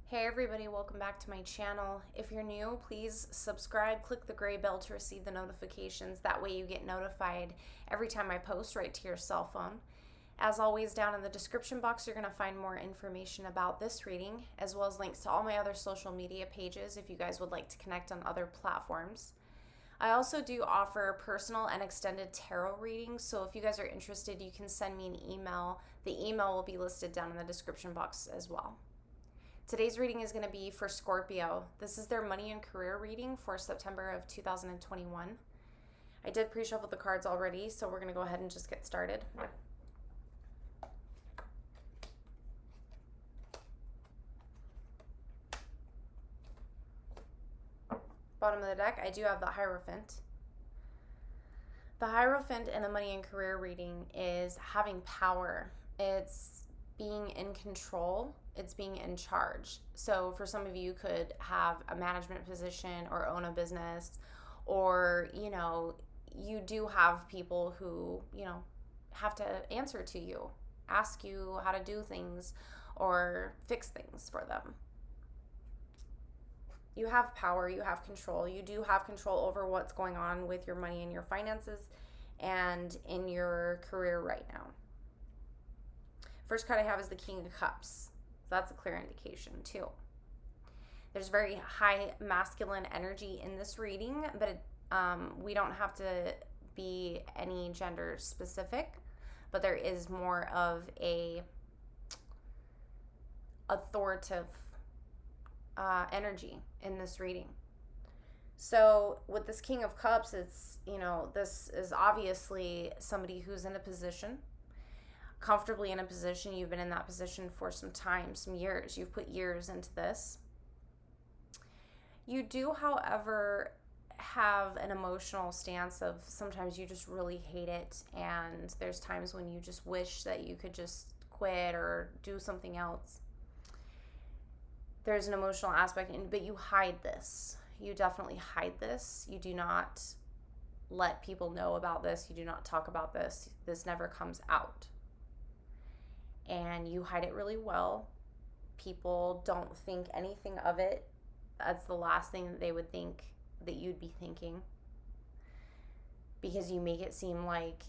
Hey everybody, welcome back to my channel. If you're new, please subscribe, click the gray bell to receive the notifications. That way you get notified every time I post right to your cell phone. As always, down in the description box, you're going to find more information about this reading, as well as links to all my other social media pages if you guys would like to connect on other platforms. I also do offer personal and extended tarot readings, so if you guys are interested, you can send me an email. The email will be listed down in the description box as well. Today's reading is going to be for Scorpio. This is their money and career reading for September of 2021. I did pre-shuffle the cards already, so we're going to go ahead and just get started. Bottom of the deck, I do have the Hierophant. The Hierophant in a money and career reading is having power. It's being in control. It's being in charge. So for some of you could have a management position or own a business, or, you do have people who, have to answer to you, ask you how to do things or fix things for them. You have power, you have control. You do have control over what's going on with your money and your finances and in your career right now. First card I have is the King of Cups. So that's a clear indication too. There's very high masculine energy in this reading, but we don't have to be any gender specific, but there is more of a authoritative energy in this reading. So with this King of Cups, it's, this is obviously somebody who's in a position, comfortably in a position. You've been in that position for some time, some years. You've put years into this. You do, however, have an emotional stance of sometimes you just really hate it, and there's times when you just wish that you could just quit or do something else. There's an emotional aspect, but you hide this. You definitely hide this. You do not let people know about this. You do not talk about this. This never comes out. And you hide it really well. People don't think anything of it. That's the last thing that they would think that you'd be thinking, because you make it seem like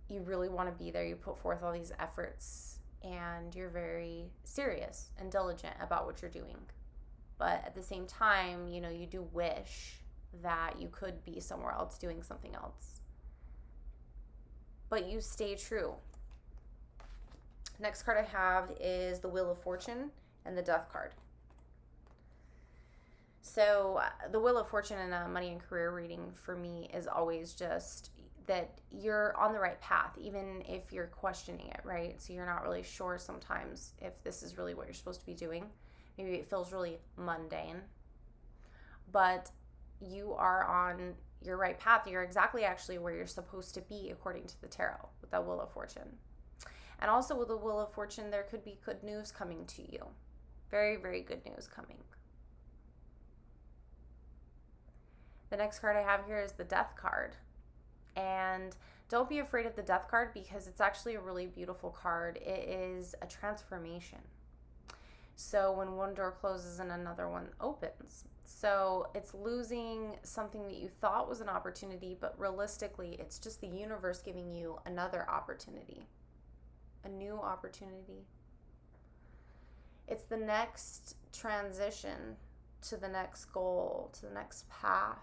you really want to be there. You put forth all these efforts and you're very serious and diligent about what you're doing. But at the same time, you do wish that you could be somewhere else doing something else. But you stay true. Next card I have is the Wheel of Fortune and the Death card. So the Wheel of Fortune in a money and career reading for me is always just that you're on the right path, even if you're questioning it, right? So you're not really sure sometimes if this is really what you're supposed to be doing. Maybe it feels really mundane, but you are on your right path. You're exactly actually where you're supposed to be according to the tarot with that Wheel of Fortune. And also with the Wheel of Fortune, there could be good news coming to you. Very, very good news coming. The next card I have here is the Death card. And don't be afraid of the Death card, because it's actually a really beautiful card. It is a transformation. So when one door closes and another one opens. So it's losing something that you thought was an opportunity, but realistically, it's just the universe giving you another opportunity. A new opportunity. It's the next transition to the next goal, to the next path.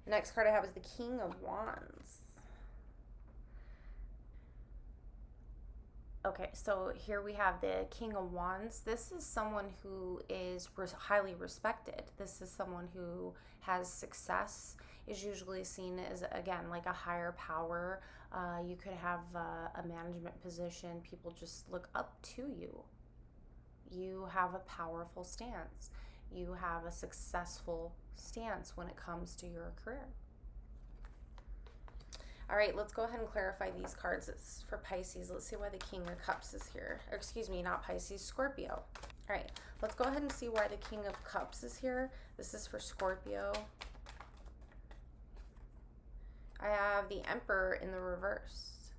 The next card I have is the King of Wands. Okay, so here we have the King of Wands. This is someone who is highly respected. This is someone who has success, is usually seen as, again, like a higher power. You could have a management position. People just look up to you. You have a powerful stance. You have a successful stance when it comes to your career. All right, let's go ahead and clarify these cards. It's for Pisces. Let's see why the King of Cups is here. Or excuse me, not Pisces, Scorpio. All right, let's go ahead and see why the King of Cups is here. This is for Scorpio. I have the Emperor in the reverse.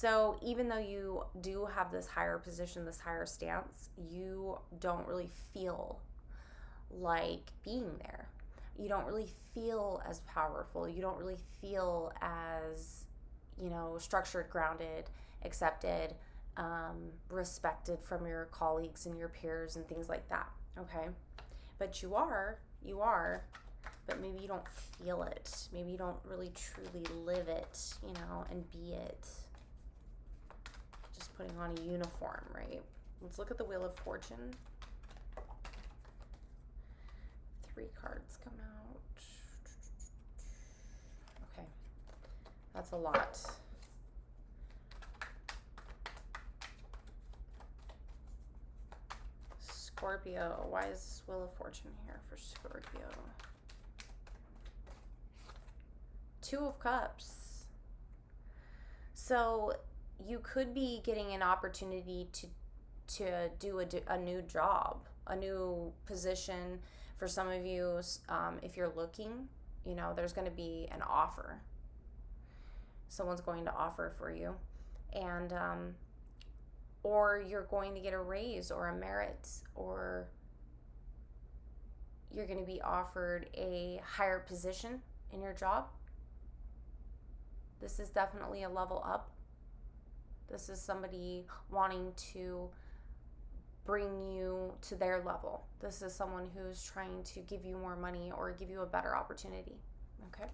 So even though you do have this higher position, this higher stance, you don't really feel like being there. You don't really feel as powerful. You don't really feel as, structured, grounded, accepted, respected from your colleagues and your peers and things like that. Okay? But you are, but maybe you don't feel it. Maybe you don't really truly live it, and be it. Just putting on a uniform, right? Let's look at the Wheel of Fortune. 3 cards come out. Okay. That's a lot. Scorpio. Why is this Wheel of Fortune here for Scorpio? 2 of Cups. So you could be getting an opportunity to do a new job, a new position. For some of you, if you're looking, there's going to be an offer. Someone's going to offer for you. And or you're going to get a raise or a merit, or you're going to be offered a higher position in your job. This is definitely a level up. This is somebody wanting to bring you to their level. This is someone who's trying to give you more money or give you a better opportunity. Okay?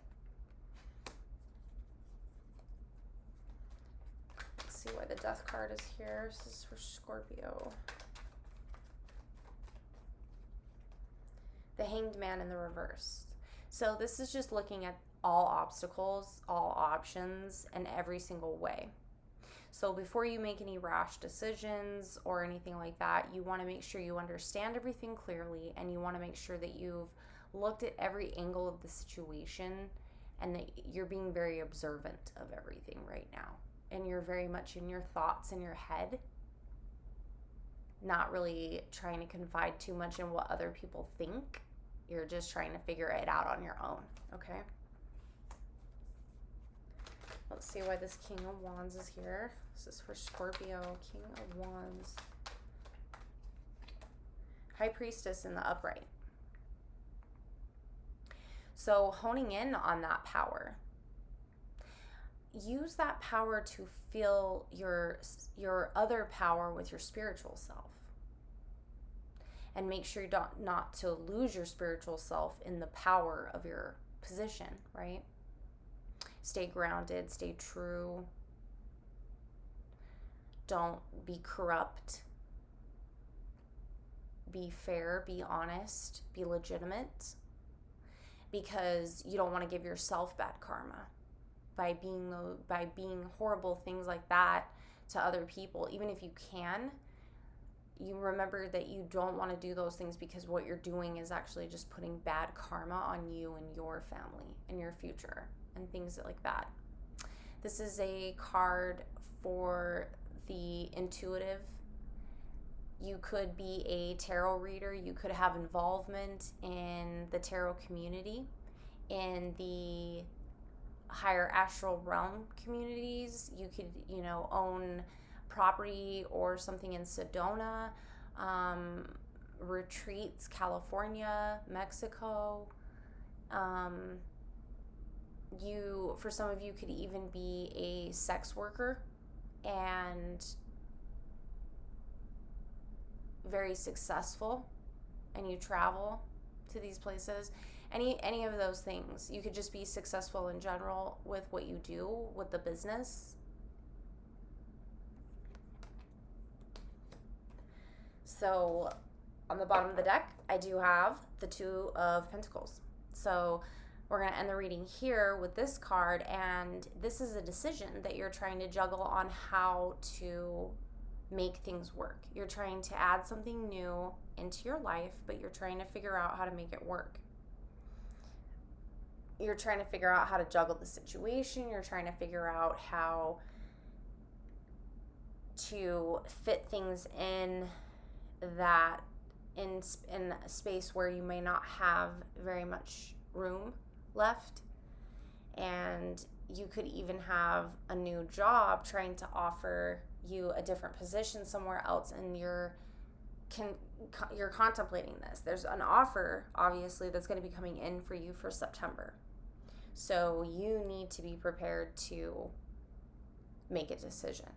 Let's see why the Death card is here. This is for Scorpio. The Hanged Man in the reverse. So this is just looking at all obstacles, all options, and every single way. So before you make any rash decisions or anything like that, you want to make sure you understand everything clearly, and you want to make sure that you've looked at every angle of the situation and that you're being very observant of everything right now. And you're very much in your thoughts in your head, not really trying to confide too much in what other people think. You're just trying to figure it out on your own, okay? Let's see why this King of Wands is here. This is for Scorpio. King of Wands. High Priestess in the upright. So honing in on that power. Use that power to fill your other power with your spiritual self. And make sure not to lose your spiritual self in the power of your position, right? Stay grounded, stay true. Don't be corrupt. Be fair, be honest, be legitimate. Because you don't want to give yourself bad karma by being horrible things like that to other people. Even if you can, you remember that you don't want to do those things, because what you're doing is actually just putting bad karma on you and your family and your future and things like that. This is a card for the intuitive. You could be a tarot reader. You could have involvement in the tarot community, in the higher astral realm communities. You could, own property or something in Sedona, retreats, California, Mexico. For some of you, could even be a sex worker and very successful, and you travel to these places. Any of those things. You could just be successful in general with what you do, with the business. So on the bottom of the deck, I do have the 2 of Pentacles. So we're going to end the reading here with this card, and this is a decision that you're trying to juggle on how to make things work. You're trying to add something new into your life, but you're trying to figure out how to make it work. You're trying to figure out how to juggle the situation. You're trying to figure out how to fit things in that in a space where you may not have very much room left. And you could even have a new job trying to offer you a different position somewhere else, and you're contemplating this. There's an offer, obviously, that's going to be coming in for you for September. So you need to be prepared to make a decision.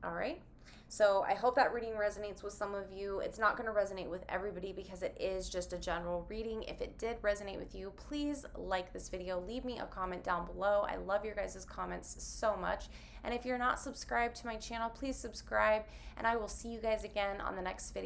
All right? So I hope that reading resonates with some of you. It's not going to resonate with everybody because it is just a general reading. If it did resonate with you, please like this video. Leave me a comment down below. I love your guys' comments so much. And if you're not subscribed to my channel, please subscribe. And I will see you guys again on the next video.